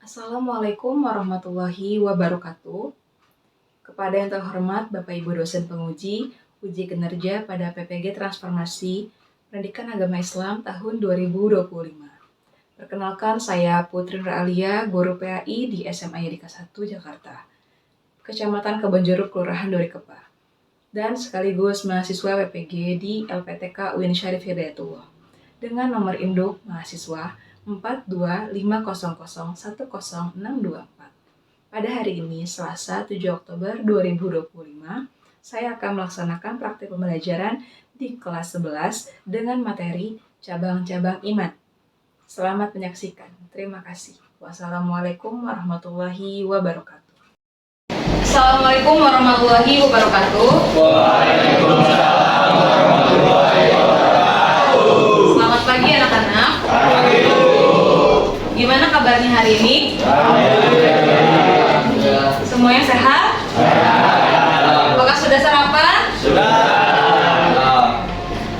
Assalamualaikum warahmatullahi wabarakatuh. Kepada yang terhormat Bapak Ibu dosen penguji uji kinerja pada PPG Transformasi Pendidikan Agama Islam tahun 2025. Perkenalkan, saya Putri Nur Alia, guru PAI di SMA Yadika 1 Jakarta, Kecamatan Kebonjeruk, Kelurahan Dorikepa, dan sekaligus mahasiswa PPG di LPTK UIN Syarif Hidayatullah dengan nomor induk mahasiswa 425001064. Pada hari ini, Selasa 7 Oktober 2025, saya akan melaksanakan praktik pembelajaran di kelas 11 dengan materi cabang-cabang iman. Selamat menyaksikan. Terima kasih. Wassalamualaikum warahmatullahi wabarakatuh. Assalamualaikum warahmatullahi wabarakatuh. Waalaikumsalam warahmatullahi wabarakatuh. Selamat pagi anak-anak. Gimana kabarnya hari ini? Semuanya sehat? Apakah sudah sarapan? Sudah.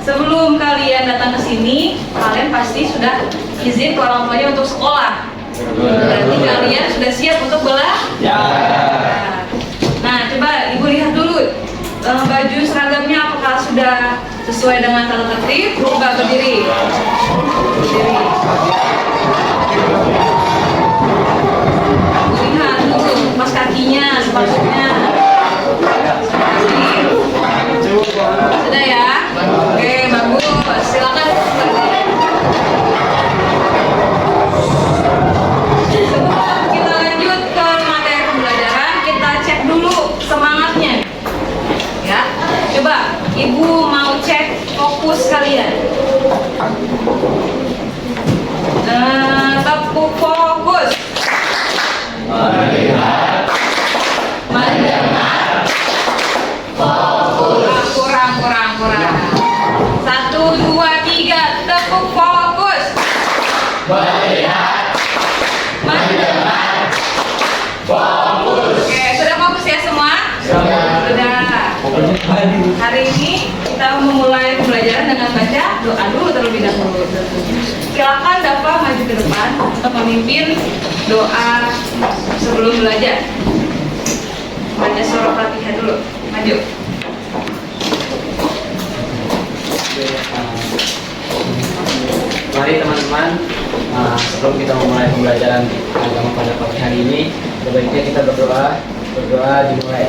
Sebelum kalian datang ke sini, kalian pasti sudah izin ke orang tuanya untuk sekolah. Berarti kalian sudah siap untuk belajar. Nah, coba Ibu lihat dulu baju seragamnya apakah sudah sesuai dengan tata tertib? Coba berdiri. Lihat dulu pas kakinya, sepatunya. Sudah ya? Oke, bagus. Silakan. Sebelum kita lanjut ke materi pembelajaran, kita cek dulu semangatnya. Ya, coba Ibu mau cek fokus kalian. Tepuk fokus. Melihat, Mendengar. Fokus. Kurang. 1, 2, 3. Tepuk fokus. melihat, Mendengar. fokus. Oke, sudah fokus ya semua? Sudah. Hari ini kita memulai pembelajaran dengan baca doa dulu terlebih dahulu. Silakan Dafa maju ke depan untuk memimpin doa sebelum belajar. Baca surah Fatihah dulu. Maju. Mari teman-teman, sebelum kita memulai pembelajaran agama pada pagi hari ini, sebaiknya kita berdoa dimulai.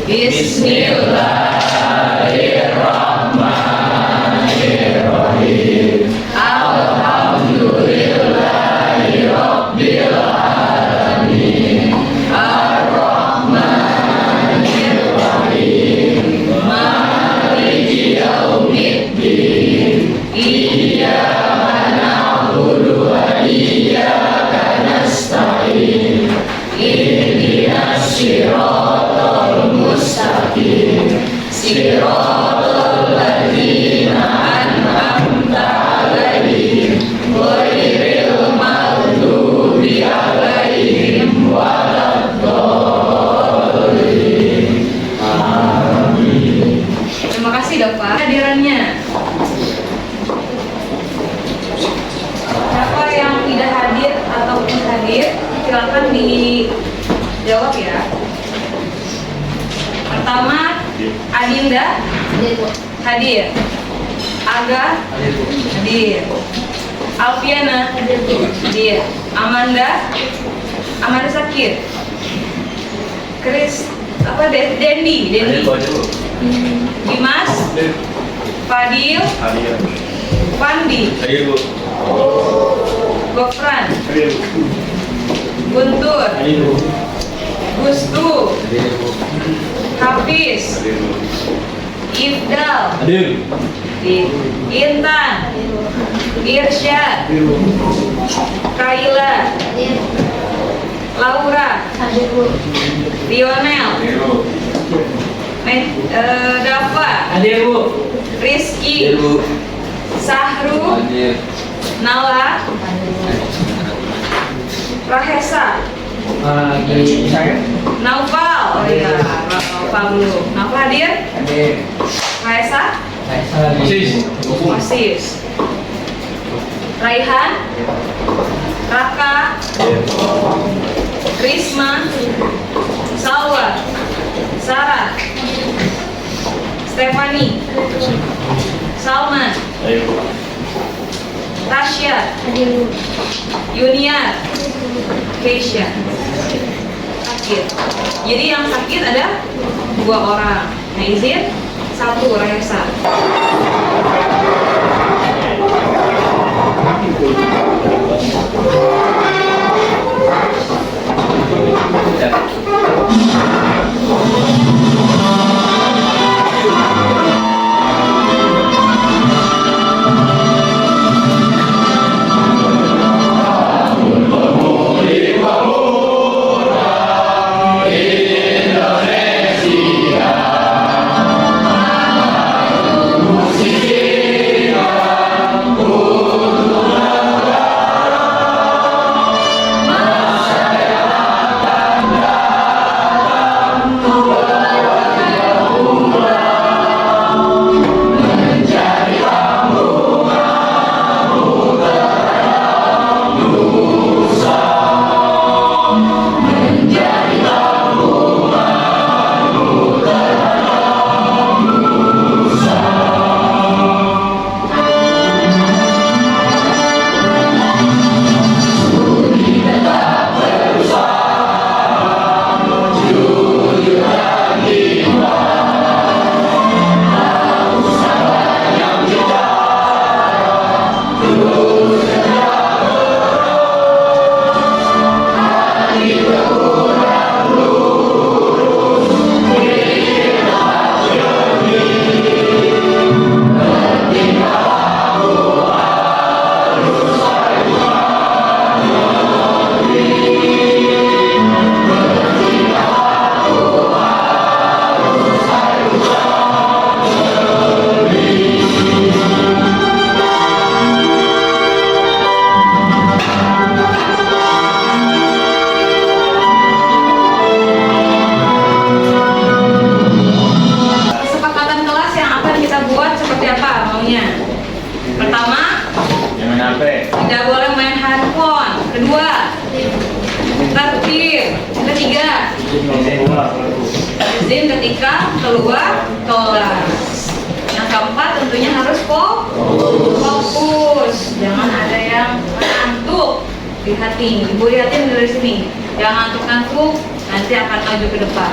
Bismillahirrahmanirrahim. Alhamdulillahirabbil alamin. Ar-Rahmanir-Rahim. Maliki yaumiddin. Iyyaka na'budu wa iyyaka nasta'in. Ihdinas siratal mustaqim. Siratal ladzina an'amta 'alaihim ghairil maghdubi 'alaihim waladdallin. Amin. Terima kasih Dafa hadirannya. Siapa yang tidak hadir ataupun hadir, silakan dijawab ya. Pertama, Adinda hadir. Aga hadir. Alfiana hadir. Amanda Sakir. Chris Dendi. Dimas, Fadil, Pandi, Gofran, Guntur, Gustu, Hafiz, Ifdal, Intan, Irsyad, Kaila, Laura, Lionel, Dafa, Rizky, Sahru, Nala, Rahesa, Naufal. Oh iya, Naufal dulu. Naufal hadir? Rahesa? Osis. Raihan? Raka, Risma, Salwa, Sarah, Stefani, Salman, Tasya, Yuniar, Keisha. Sakit. Jadi yang sakit ada 2 orang. Nah, izin 1 Raisa. Tidak boleh main handphone. Kedua, tertib. Ketiga, izin ketika keluar kelas. Yang keempat tentunya harus fokus. Jangan ada yang ngantuk. Lihatin, ibu lihatin dari sini. Yang ngantuk-ngantuk nanti akan maju ke depan.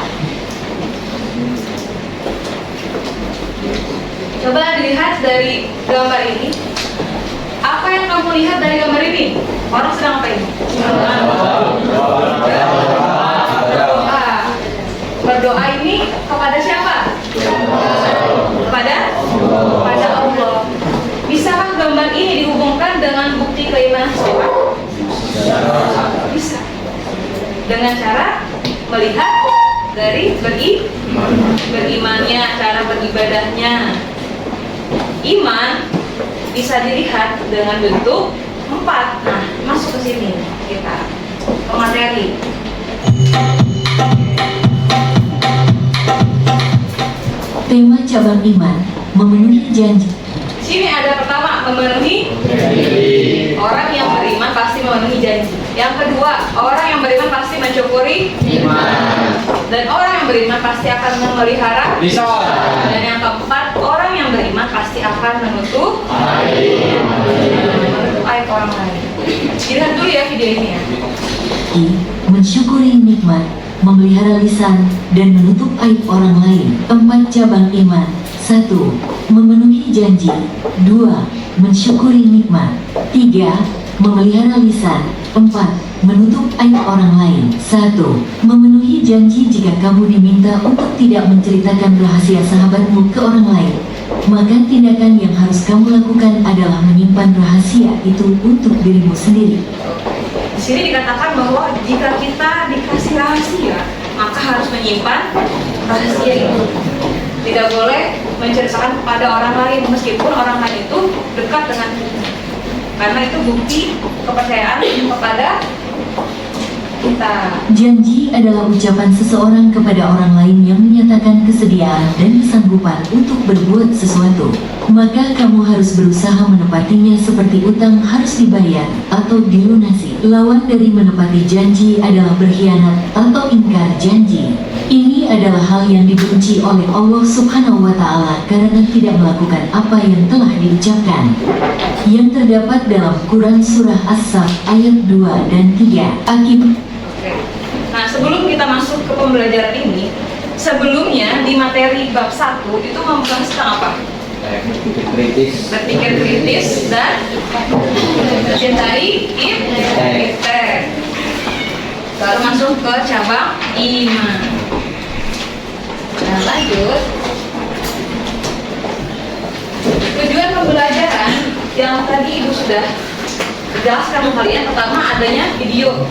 Coba dilihat dari gambar ini. Apa yang kamu lihat dari gambar ini? Orang sedang apa ini? Berdoa. Berdoa ini kepada siapa? Kepada Allah. Bisakah gambar ini dihubungkan dengan bukti keimanan seseorang? Bisa. Dengan cara melihat dari berimannya, cara beribadahnya. Iman bisa dilihat dengan bentuk 4. Nah, masuk ke sini kita ke materi. Tema cabang iman, memenuhi janji. Sini ada pertama, memenuhi janji. Orang yang beriman pasti memenuhi janji. Yang kedua, orang yang beriman pasti mencukuri iman. Dan orang yang beriman pasti akan memelihara lisan. Dan yang keempat, orang yang beriman pasti akan menutup aib orang lain. Lihat dulu ya video ini ya. I. Mensyukuri nikmat, memelihara lisan, dan menutup aib orang lain. 4 cabang iman. 1. Memenuhi janji. 2. Mensyukuri nikmat. 3. Memelihara lisan. 4. Menutup aib orang lain. 1. Memenuhi janji. Jika kamu diminta untuk tidak menceritakan rahasia sahabatmu ke orang lain, maka tindakan yang harus kamu lakukan adalah menyimpan rahasia itu untuk dirimu sendiri. Di sini dikatakan bahwa jika kita dikasih rahasia, maka harus menyimpan rahasia itu. Tidak boleh menceritakan kepada orang lain, meskipun orang lain itu dekat dengan kita. Karena itu bukti kepercayaan kepada kita. Janji adalah ucapan seseorang kepada orang lain yang menyatakan kesediaan dan kesanggupan untuk berbuat sesuatu. Maka kamu harus berusaha menepatinya seperti utang harus dibayar atau dilunasi. Lawan dari menepati janji adalah berkhianat atau ingkar janji. Ini adalah hal yang dibenci oleh Allah Subhanahu wa Ta'ala karena tidak melakukan apa yang telah diucapkan. Yang terdapat dalam Quran Surah As-Saff ayat 2 dan 3. Akibat Oke. Nah, sebelum kita masuk ke pembelajaran ini, sebelumnya di materi bab 1 itu membahas tentang apa? Kritis. Berpikir kritis dan mencintai iptek. Baru masuk ke cabang iman. Nah, lanjut. Tujuan pembelajaran yang tadi Ibu sudah jelaskan kalian, pertama adanya video.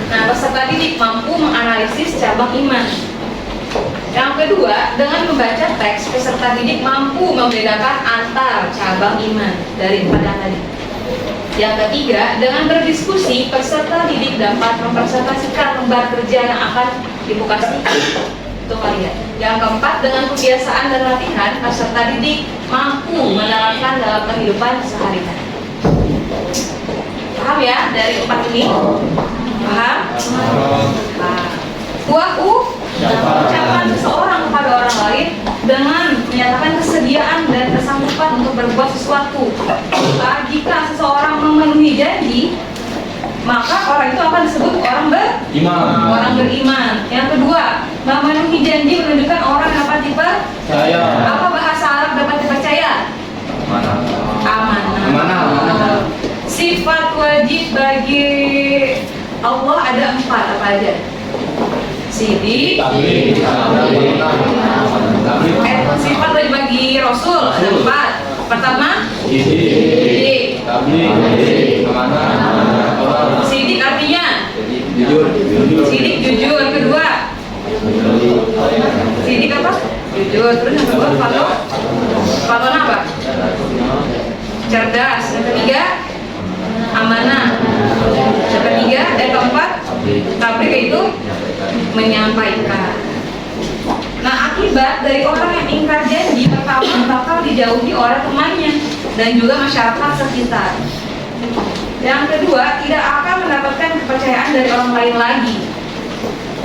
Nah, peserta didik mampu menganalisis cabang iman. Yang kedua, dengan membaca teks, peserta didik mampu membedakan antar cabang iman dari empat yang tadi. Yang ketiga, dengan berdiskusi, peserta didik dapat mempresentasikan lembar kerja yang akan dipukasikan untuk kalian. Yang keempat, dengan kebiasaan dan latihan, peserta didik mampu menerapkan dalam kehidupan sehari-hari. Paham ya dari empat ini? Paham? Nah, ucapan seseorang kepada orang lain dengan menyatakan kesediaan dan kesanggupan untuk berbuat sesuatu. Jika seseorang memenuhi janji, maka orang itu akan disebut orang beriman. Yang kedua, memenuhi janji menunjukkan orang yang dapat dipercaya. Apa bahasa Arab dapat dipercaya? Amanah. Sifat wajib bagi Allah ada 4, apa aja? Sidik. Sifat wajib bagi Rasul ada 4. Pertama, sidik. Sidik artinya sidik jujur. Kedua, sidik apa? Jujur. Terus yang kedua, falon apa? Cerdas. Yang ketiga, amanah. Yang ketiga, keempat, tablik itu menyampaikan. Nah, akibat dari orang yang ingkar janji, pertama bakal dijauhi oleh temannya dan juga masyarakat sekitar. Yang kedua, tidak akan mendapatkan kepercayaan dari orang lain lagi.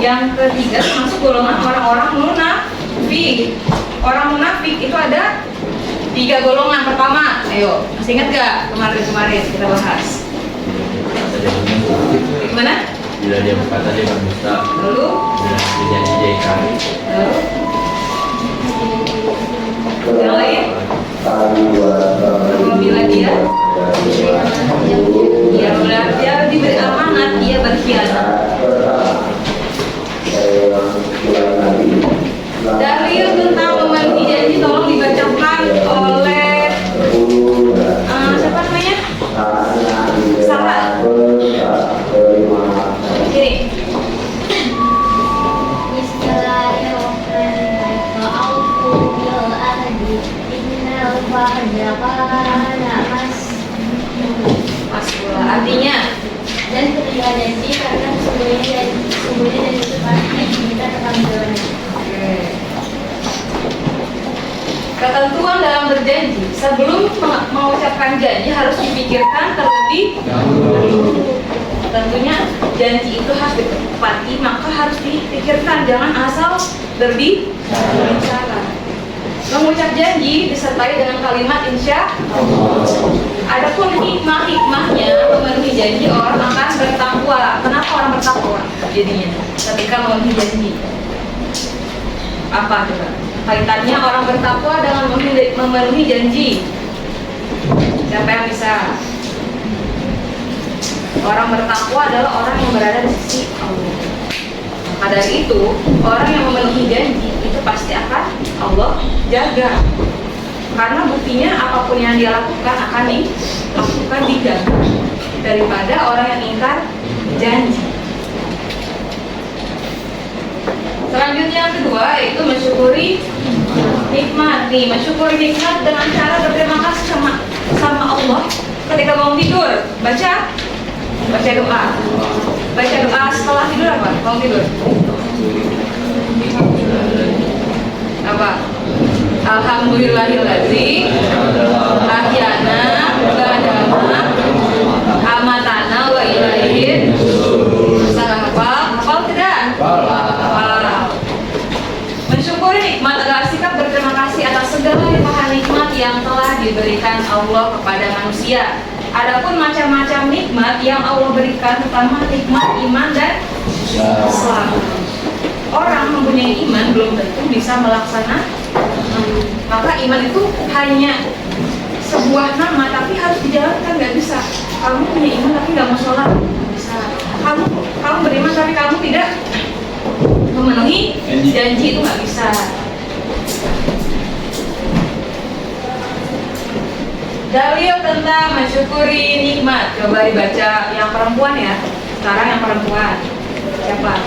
Yang ketiga, termasuk golongan orang-orang munafik. Orang munafik itu ada 3 golongan. Pertama, ayo, masih ingat gak kemarin kita bahas? Gimana? Bila dia berkata dia berdusta, Lalu? bila dia janji dia ingkari. Lalu? Yang lain? Apabila dia diberi amanat, dia berkhianat. Dalil tentang memenuhi janji tolong dibacakan oleh siapa namanya? Sarah. Ini. Artinya dan ketika janji karena sesungguhnya dan itu pasti kita tertanggung. Ketentuan dalam berjanji, sebelum mengucapkan janji harus dipikirkan terlebih dahulu. Tentunya janji itu harus ditepati, maka harus dipikirkan, jangan asal berbicara. Mengucap janji disertai dengan kalimat insya Allah. Adapun hikmahnya memenuhi janji, orang akan bertakwa. Kenapa orang bertakwa? Jadinya ketika memenuhi janji. Apa coba? Kaitannya orang bertakwa dengan memenuhi janji. Siapa yang bisa? Orang bertakwa adalah orang yang berada di sisi Allah. Maka dari itu, orang yang memenuhi janji itu pasti akan Allah jaga. Karena buktinya apapun yang dia lakukan akan dilakukan dijaga daripada orang yang ingkar janji. Selanjutnya yang kedua yaitu mensyukuri nikmat. Nih, mensyukuri nikmat dengan cara berterima kasih sama Allah ketika bangun tidur. Baca doa. Baca doa setelah tidur apa? Mau tidur? Apa? Alhamdulillahilladzi ahyana ba'dama amatana wa ilaihi. Salah hafal tidak? Hafal. Mensyukuri nikmat adalah sikap berterima kasih atas segala limpahan nikmat yang telah diberikan Allah kepada manusia. Adapun macam-macam nikmat yang Allah berikan, terutama nikmat iman dan Islam. Orang mempunyai iman belum tentu bisa melaksanakan. Maka iman itu hanya sebuah nama, tapi harus dijalankan. Nggak bisa kamu punya iman tapi nggak mau sholat, bisa. Kamu beriman tapi kamu tidak memenuhi janji, itu nggak bisa. Dalil tentang mensyukuri nikmat. Coba dibaca yang perempuan ya. Sekarang yang perempuan. Siapa?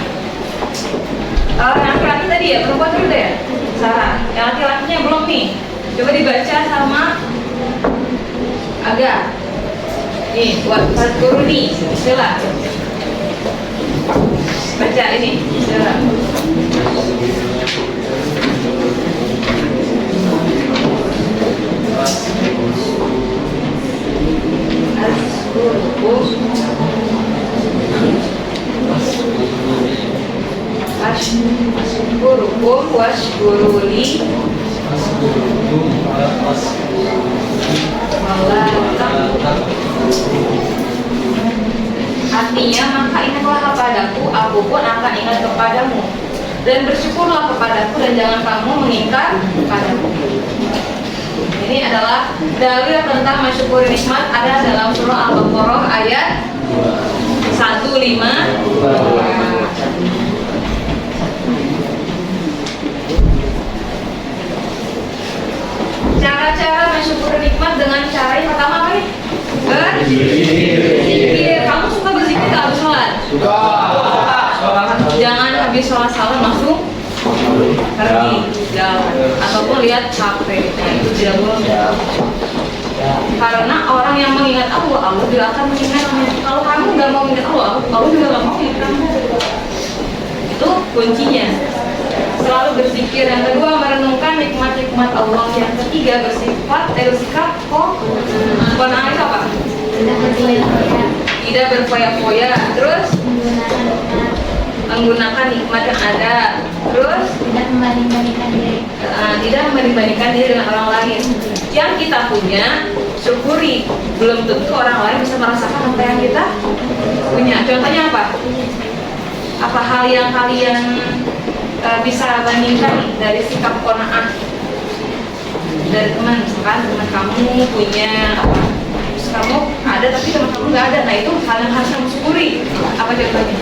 Yang laki-laki tadi ya, perempuan dulu deh ya. Sarah. Yang laki-lakinya belum nih. Coba dibaca sama Aga. Nih, buat guru nih. Bismillah. Baca ini. Bismillah. Ashkurukum washkuruli artinya maka ingatlah kepadaku, aku pun akan ingat kepadamu, dan bersyukurlah kepadaku dan jangan kamu mengingkar kepadaku. Ini adalah dalil tentang mensyukuri nikmat, ada dalam surah Al-Baqarah ayat 152. Cara-cara mensyukuri nikmat dengan cara yang pertama apa nih? Berzikir. Kamu suka berzikir gak habis sholat? Suka. Jangan habis sholat salam langsung pergi jalan ataupun lihat HP. Nah, itu tidak boleh. Karena orang yang mengingat Allah, Allah juga akan mengingatnya. Kalau kamu nggak mau mengingat Allah, Allah juga nggak mau mengingat kamu. Itu kuncinya. Selalu berzikir. Yang kedua, merenungkan nikmat-nikmat Allah. Yang ketiga, bersikap qanaah itu apa? Tidak berfoya-foya. Terus menggunakan nikmat yang ada. Terus tidak membanding-bandingkan diri dengan orang lain. Yang kita punya, syukuri. Belum tentu orang lain bisa merasakan apa yang kita punya. Contohnya apa? Apa hal yang kalian bisa bandingkan nih dari sikap qanaah dari teman? Misalkan teman kamu punya apa, terus kamu ada tapi teman kamu nggak ada. Nah, itu hal yang harus kamu syukuri. Apa contohnya?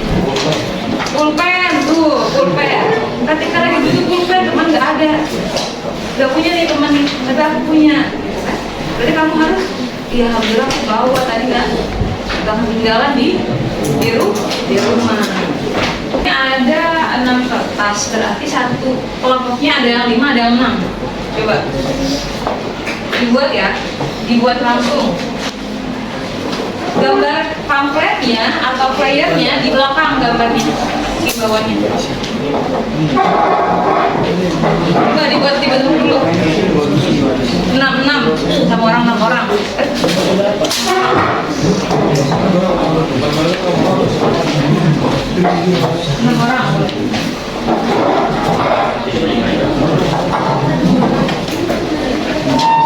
Pulpen tuh, pulpen. Ketika lagi butuh pulpen, teman nggak ada, nggak punya nih teman, tapi aku punya. Berarti kamu harus, ya alhamdulillah aku bawa tadi nggak ketinggalan di rumah. Ini ada 6 kertas, berarti satu kelompoknya ada yang 5, ada yang 6. Coba dibuat ya, dibuat langsung. Gambar pamfletnya atau flyernya di belakang gambarnya, di bawahnya. Enggak dibentuk dulu. 6 sama orang 6 orang. 6 orang.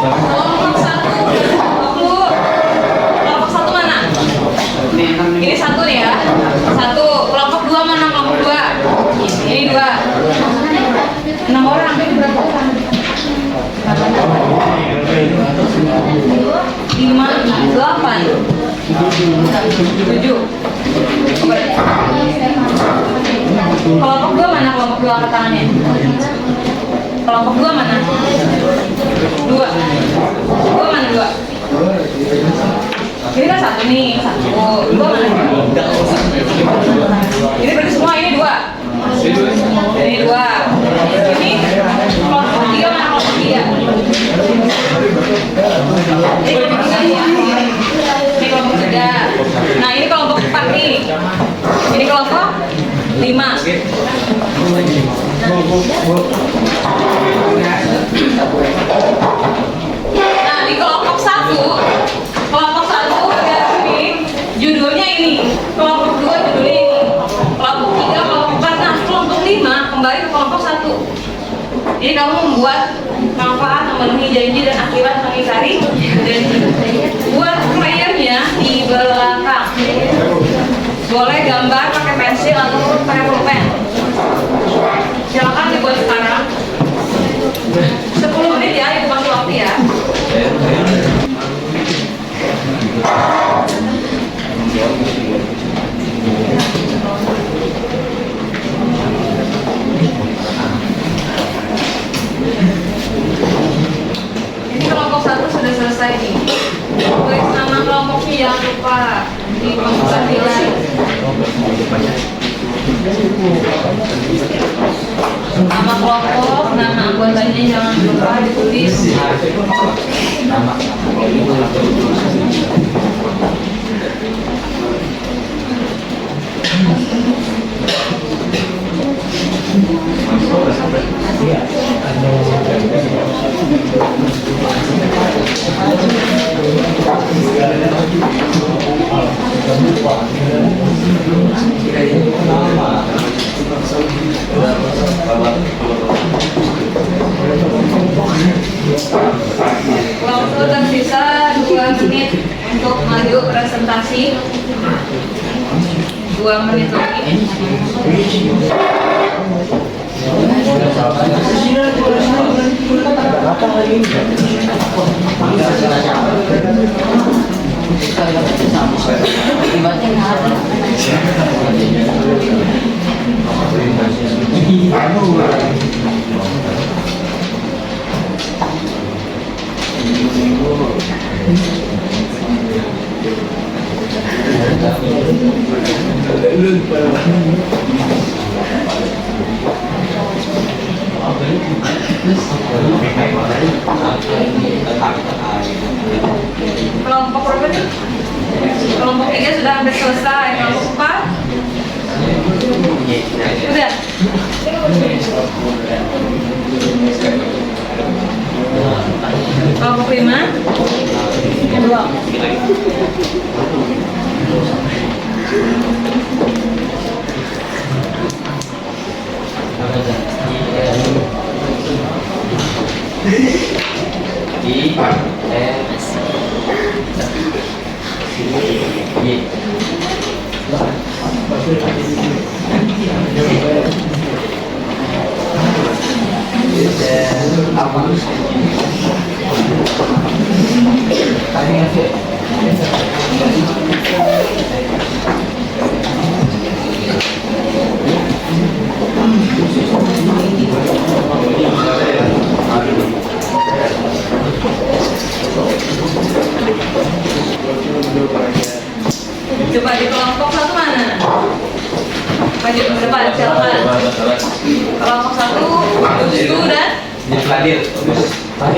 Kelompok 1, kelompok 1 mana? Ini 1 nih ya. 1. Kelompok 2 mana? Kelompok 2. Ini 2. 6 orang. Ini berapa orang? 5, 8, 7. Kelompok 2 mana? Kelompok 2 angkat tangannya. Kelompok 2 mana? 2. 2 mana 2? Ini kan 1 nih, 1. 2 mana? Ini berarti semua ini 2. Ini 2. Ini kelompok 3 mana? Kelompok 3. Ini kelompok 3 ya. Ini kelompok 3. Nah, ini kelompok 4 nih. Nah, di kelompok satu ya ini judulnya ini, kelompok 2 judulnya ini, kelompok 3, kelompok 4, nah kelompok 5 kembali ke kelompok 1. Jadi kamu membuat manfaat, memenuhi janji dan akibat mengingkari janji. Buat playernya di belakang. Boleh gambar pakai pensil atau pakai pulpen. Silakan dibuat sekarang. 10 menit ya, itu waktu waktu ya. Ini kelompok 1 sudah selesai nih. Tulis nama kelompoknya jangan lupa di pembukaan nilai. Nama kelompok, nama anggotanya jangan lupa ditulis. Waktu tersisa 2 menit untuk maju presentasi. 2 menit lagi. Kelompok berapa nih? Kelompok 3 sudah hampir selesai. Kelompok 4 sudah. Kelompok 5 belum. Coba di kelompok 1 mana? Maju ke depan, silakan. Kelompok 1, Wisnu dan Fadil. 2.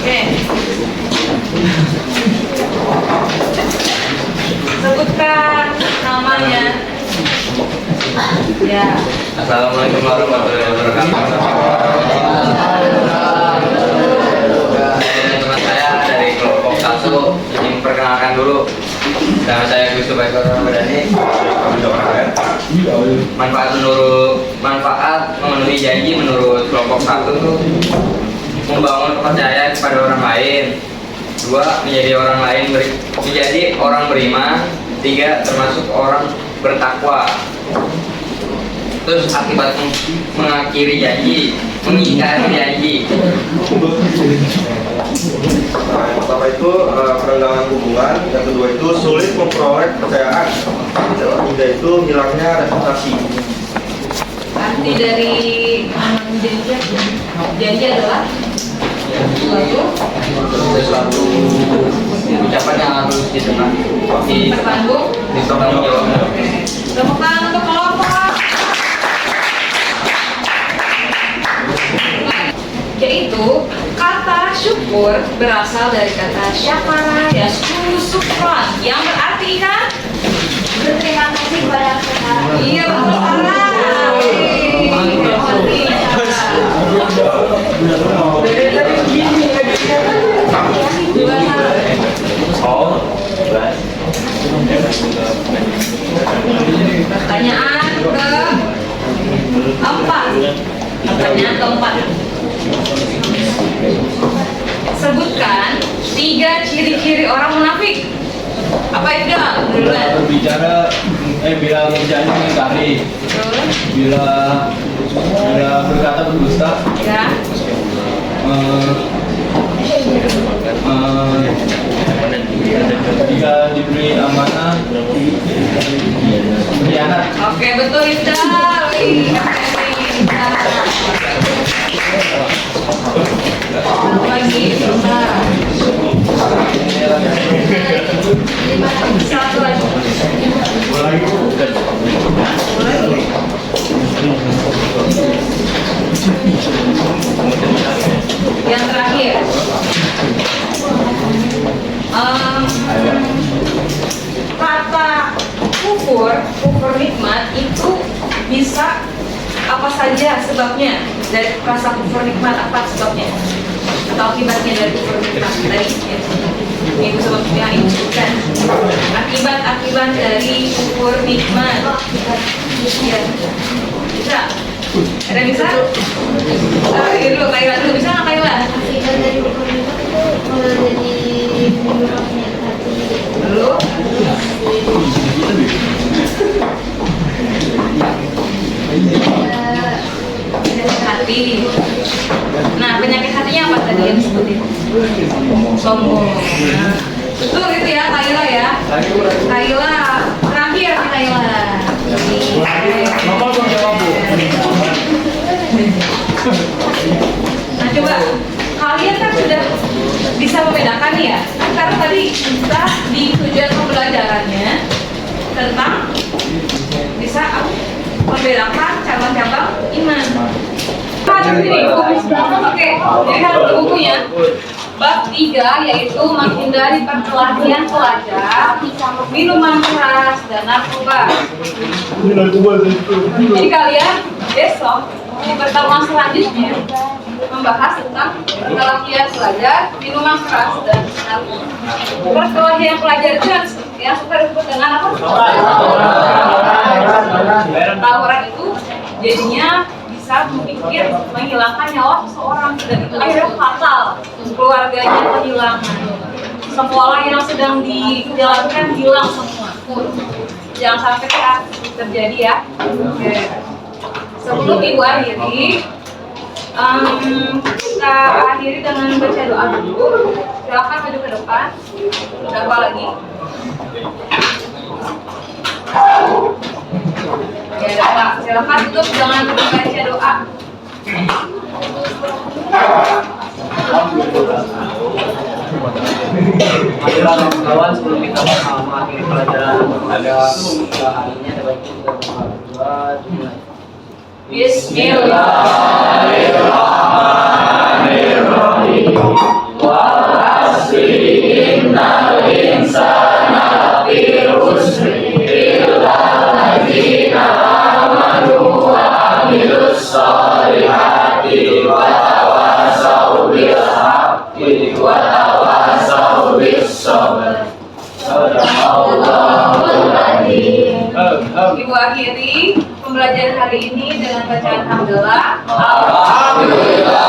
Oke. Sebutkan namanya. Ya. Assalamualaikum warahmatullahi wabarakatuh. Teman saya dari kelompok 1 ingin perkenalkan dulu. Nama saya Yusuf Eko Ramadhani. Manfaat memenuhi janji menurut kelompok 1 itu membangun kepercayaan kepada orang lain. 2, menjadi orang beriman. 3, termasuk orang bertakwa. Terus akibat mengakhiri janji, mengingkari janji. Yang pertama itu perenggangan hubungan, yang kedua itu sulit memperoleh kepercayaan, yang ketiga itu hilangnya reputasi. Arti dari janji adalah Sesuatu ucapan yang harus bertanggung jawab. Tepuk tangan untuk kelompok. Yaitu kata syukur berasal dari kata syakara yashkuru syukran yang berarti kan Berterima kasih kepada Tuhan. Iya, betul Sarah. Pertanyaan keempat. Pertanyaan keempat. Sebutkan 3 ciri-ciri orang munafik. Apa itu? Duluan. Berbicara, bila berjanji mengingkari, Terus, bila berkata berdusta, ya. jika diberi amanah berkhianat. Oke, betul Ida. Wih, satu lagi, satu lagi. Yang terakhir. Kata kufur nikmat itu bisa apa saja sebabnya dari rasa kufur nikmat, apa sebabnya atau akibatnya dari kufur nikmat tadi ya. Itu sebabnya disebutkan akibat dari kufur nikmat ya. Bisa? Ada bisa? Dulu Kaila dulu, bisa nggak Kaila? Akibat dari hukum itu kalau jadi menyebabkan hati Dulu hati. Nah, penyakit hatinya apa tadi yang disebutin? Sombong. Nah, betul gitu ya, Kaila ya. Kaila terakhir nih Kaila. Nah, coba kalian kan sudah bisa membedakan nih ya. Karena tadi kita di tujuan pembelajarannya tentang bisa membedakan cabang-cabang iman. Oke, lihat bukunya. Bab 3 yaitu menghindari perkelahian pelajar, minuman keras dan narkoba. Jadi kalian besok di pertemuan selanjutnya membahas tentang perkelahian pelajar, minuman keras dan narkoba. Perkelahian pelajar itu yang suka disebut dengan apa? Tawuran itu jadinya bisa memikir menghilangkan nyawa seseorang dan itu akhirnya fatal, keluarganya kehilangan, sekolah yang sedang dijalankan hilang semua. Jangan sampai terjadi ya. Oke. Sebelum Ibu akhiri, kita akhiri dengan baca doa dulu. Silakan maju ke depan. Berapa lagi? Ya, Pak. Silakan tutup, jangan baca doa. Marilah kawan, sebelum kita mengakhiri pelajaran pada hari ini, ada baiknya kita berdoa. Bismillahirrahmanirrahim. Wa innal insana lafi khusr illa alladzina amanu wa amilus solihati wa tawassaw bil haqqi wa tawassaw bis sabr. Sadaqallahul adzim. Ibu akhiri pembelajaran hari ini dengan bacaan hamdalah. Alhamdulillah.